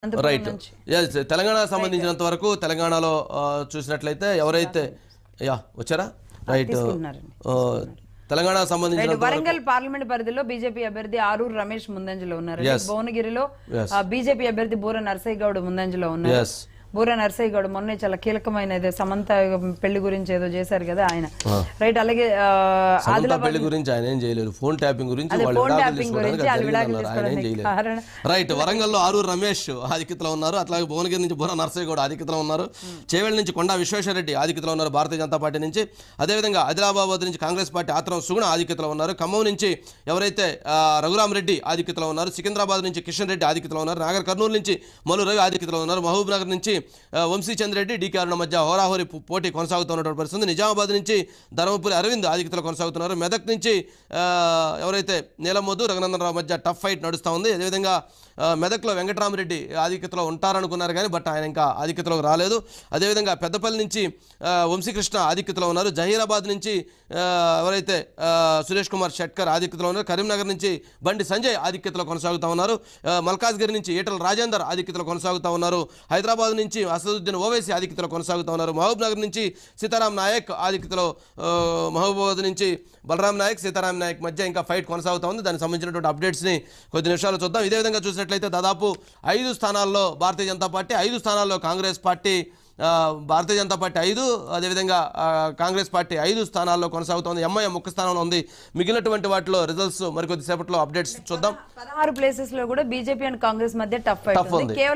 Right. Telangana సంబంధించినంత వరకు తెలంగాణలో చూసినట్లయితే ఎవరైతే వచ్చారా రైట్ తెలంగాణ సంబంధించిన వరంగల్ పార్లమెంట్ పరిధిలో బీజేపీ అభ్యర్థి ఆరూరు రమేష్ ముందంజలో ఉన్నారు. భువనగిరిలో బీజేపీ అభ్యర్థి బూర నర్సయ్య గౌడ్ ముందంజలో ఉన్నారు. బూర నర్సయ్య గౌడ్ మొన్న చాలా కీలకమైన సమంత పెళ్లి గురించి ఏదో చేశారు కదా ఆయన, రైట్. అలాగే పెళ్లి గురించి ఆయన ఏం చేయలేదు, ఫోన్ ట్యాపింగ్ గురించి రైట్. వరంగల్ లో ఆరూరు రమేష్ ఆధిక్యతలో ఉన్నారు. అట్లాగే భువనగిరి నుంచి బూర నర్సయ్య గౌడ్ ఆధిక్యతలో ఉన్నారు. చేవెళ్ల నుంచి కొండా విశ్వేశ్వరరెడ్డి ఆధిక్యతలో ఉన్నారు భారతీయ జనతా పార్టీ నుంచి. అదేవిధంగా ఆదిలాబాద్ నుంచి కాంగ్రెస్ పార్టీ ఆత్రం సుగుణ ఆధిక్యతలో ఉన్నారు. ఖమ్మం నుంచి ఎవరైతే రఘురామరెడ్డి ఆధిక్యతలో ఉన్నారు. సికింద్రాబాద్ నుంచి కిషన్ రెడ్డి ఆధిక్యతలో ఉన్నారు. నాగర్ కర్నూలు నుంచి మల్లు రవి ఆధిక్యతలో ఉన్నారు. మహబూబ్ నగర్ నుంచి వంశీ చంద్రెడ్డి డీకే అరుణ మధ్య హోరాహోరీ పోటీ కొనసాగుతున్నటువంటి పరిస్థితి. నిజామాబాద్ నుంచి ధర్మపురి అరవింద్ ఆధిక్యతలో కొనసాగుతున్నారు. మెదక్ నుంచి ఎవరైతే నీలమోదు రఘునందనరావు మధ్య టఫ్ ఫైట్ నడుస్తూ ఉంది. అదేవిధంగా మెదక్లో వెంకటరామరెడ్డి ఆధిక్యతలో ఉంటారనుకున్నారు కానీ బట్ ఆయన ఇంకా ఆధిక్యతలోకి రాలేదు. అదేవిధంగా పెద్దపల్లి నుంచి వంశీకృష్ణ ఆధిక్యతలో ఉన్నారు. జహీరాబాద్ నుంచి ఎవరైతే సురేష్ కుమార్ షెట్కర్ ఆధిక్యతలో ఉన్నారు. కరీంనగర్ నుంచి బండి సంజయ్ ఆధిక్యతలో కొనసాగుతూ ఉన్నారు. మల్కాజ్గిరి నుంచి ఈటల రాజేందర్ ఆధిక్యతలో కొనసాగుతూ ఉన్నారు. హైదరాబాద్ నుంచి అసదుద్దీన్ ఓవైసీ ఆధిక్యతలో కొనసాగుతూ ఉన్నారు. మహబూబ్ నగర్ నుంచి సీతారాం నాయక్ ఆధిక్యతలో, మహబూబాబాద్ నుంచి బలరాం నాయక్ సీతారాం నాయక్ మధ్య ఇంకా ఫైట్ కొనసాగుతూ ఉంది. దానికి సంబంధించినటువంటి అప్డేట్స్ని కొద్ది నిమిషాలు చూద్దాం. ఇదే విధంగా చూసినట్లయితే దాదాపు 5 స్థానాల్లో భారతీయ జనతా పార్టీ, 5 స్థానాల్లో కాంగ్రెస్ పార్టీ, భారతీయ జనతా పార్టీ 5, అదేవిధంగా కాంగ్రెస్ పార్టీ 5 స్థానాల్లో కొనసాగుతోంది. ఎంఐఎం 1 స్థానంలో ఉంది. మిగిలినటువంటి వాటిలో రిజల్ట్స్ మరికొద్దిసేపట్లో అప్డేట్స్ చూద్దాం. 16 ప్లేసెస్ లో కూడా బీజేపీ అండ్ కాంగ్రెస్ మధ్య టఫ్ ఫైట్ ఉంది.